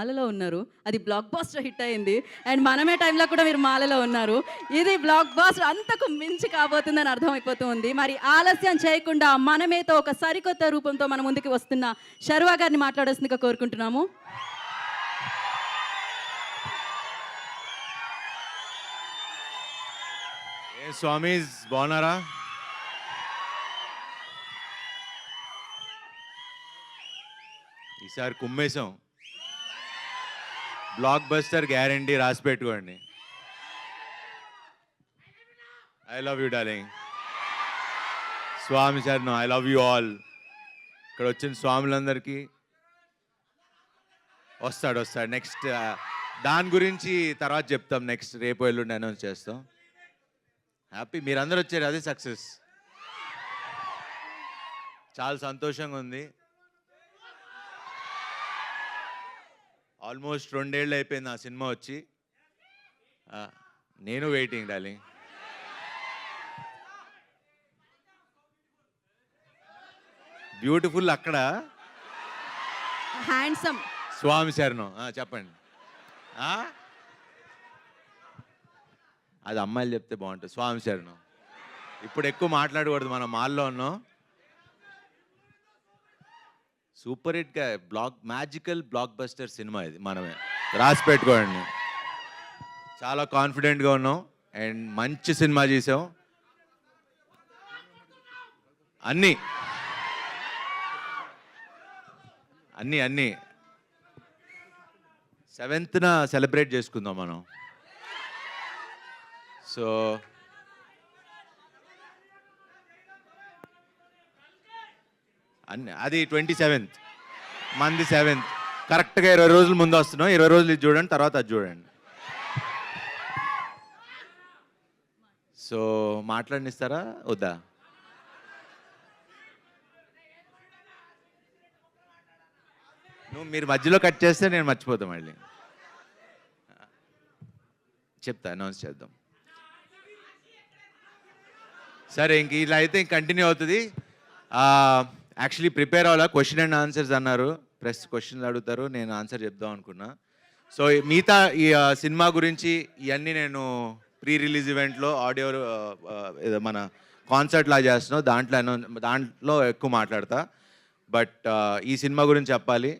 మాలలో ఉన్నారు. అది బ్లాక్ బాస్టర్ హిట్ అయింది. అండ్ మనమే టైంలో కూడా మీరు మాలలో ఉన్నారు. ఇది బ్లాక్ బాస్టర్ అంతకు మించి కాబోతుందని అర్థమైపోతుంది. మరి ఆలస్యం చేయకుండా మనమేతో ఒక సరికొత్త రూపంతో మన ముందుకు వస్తున్న శర్వా గారిని మాట్లాడాల్సిందిగా కోరుకుంటున్నాము. స్వామీస్ బాగున్నారా? ఈసారి కుమ్మేశాం. బ్లాక్ బస్టర్ గ్యారంటీ, రాసి పెట్టుకోండి. I love you darling. స్వామి శరణం. I love you all. ఇక్కడ వచ్చిన స్వాములందరికీ వస్తాడు. నెక్స్ట్ దాని గురించి తర్వాత చెప్తాం. నెక్స్ట్ రేపు ఎల్లుండి అనౌన్స్ చేస్తాం. హ్యాపీ మీరందరూ వచ్చారు, అదే సక్సెస్. చాలా సంతోషంగా ఉంది. ఆల్మోస్ట్ 2 ఏళ్ళు అయిపోయింది ఆ సినిమా వచ్చి. నేను వెయిటింగ్ డార్లింగ్. బ్యూటిఫుల్ అక్కడ, హ్యాండ్సమ్. స్వామి శరణం. చెప్పండి. అది అమ్మాయిలు చెప్తే బాగుంటుంది. స్వామి శరణం. ఇప్పుడు ఎక్కువ మాట్లాడకూడదు, మనం మాల్లో ఉన్నాం. సూపర్ హిట్గా మ్యాజికల్ బ్లాక్ బస్టర్ సినిమా ఇది. మనమే రాసి పెట్టుకోండి. చాలా కాన్ఫిడెంట్గా ఉన్నాం అండ్ మంచి సినిమా చేసాం. అన్నీ 7th సెలబ్రేట్ చేసుకుందాం మనం. సో అది 27th, మంది 7th. కరెక్ట్గా 20 రోజుల ముందు వస్తున్నాం. 20 రోజులు ఇది చూడండి, తర్వాత అది చూడండి. సో మాట్లాడినిస్తారా వద్దా? మీరు మధ్యలో కట్ చేస్తే నేను మర్చిపోతాం. మళ్ళీ చెప్తా, అనౌన్స్ చేద్దాం. సరే, ఇంక ఇలా అయితే ఇంక కంటిన్యూ అవుతుంది. యాక్చువల్లీ ప్రిపేర్ అవ్వాలా. క్వశ్చన్ అండ్ ఆన్సర్స్ అన్నారు, ప్రెస్ క్వశ్చన్లు అడుగుతారు, నేను ఆన్సర్ చెప్దాం అనుకున్నా. సో మిగతా ఈ సినిమా గురించి ఇవన్నీ నేను ప్రీ రిలీజ్ ఈవెంట్లో ఆడియో మన కాన్సర్ట్ లా చేస్తున్నాం, దాంట్లో ఎక్కువ మాట్లాడతా. బట్ ఈ సినిమా గురించి చెప్పాలి.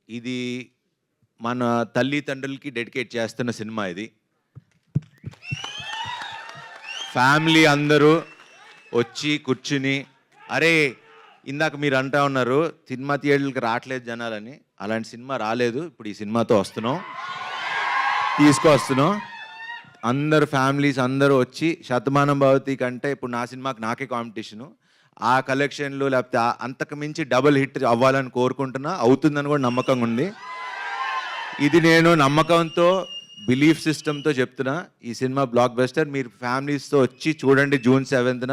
ఇది మన తల్లిదండ్రులకి డెడికేట్ చేస్తున్న సినిమా ఇది. ఫ్యామిలీ అందరూ వచ్చి కూర్చుని, అరే ఇందాక మీరు అంటా ఉన్నారు సినిమా థియేటర్కి రావట్లేదు జనాలని. అలాంటి సినిమా రాలేదు. ఇప్పుడు ఈ సినిమాతో తీసుకొస్తున్నాం. అందరు ఫ్యామిలీస్ అందరూ వచ్చి, శతమానం భవతి కంటే ఇప్పుడు నా సినిమాకి నాకే కాంపిటీషను. ఆ కలెక్షన్లు లేకపోతే అంతకు మించి డబుల్ హిట్ అవ్వాలని కోరుకుంటున్నా. అవుతుందని కూడా నమ్మకంగా ఉంది. ఇది నేను నమ్మకంతో, బిలీఫ్ సిస్టమ్తో చెప్తున్నా. ఈ సినిమా బ్లాక్ బస్టర్. మీరు ఫ్యామిలీస్తో వచ్చి చూడండి. June 7th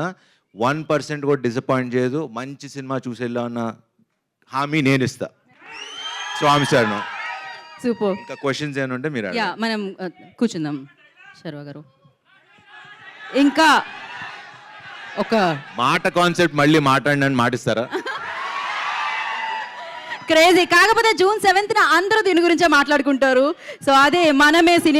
1% కూడా డిసప్పాయింట్ చేయదు. మంచి సినిమా చూసేలా ఉన్న హామీ నేను ఇస్తా. స్వామి శరణం. సూపర్. ఇంకా క్వశ్చన్స్ ఏమైనా ఉంటే మీరు మనం కూర్చుందాం. శర్వా గారు, ఇంకా ఒక మాట కాన్సెప్ట్ మళ్ళీ మాట్లాడినని మాటిస్తారా? క్రేజీ. కాకపోతే June 7th అందరూ దీని గురించే మాట్లాడుకుంటారు. సో అదే మనమే సినిమా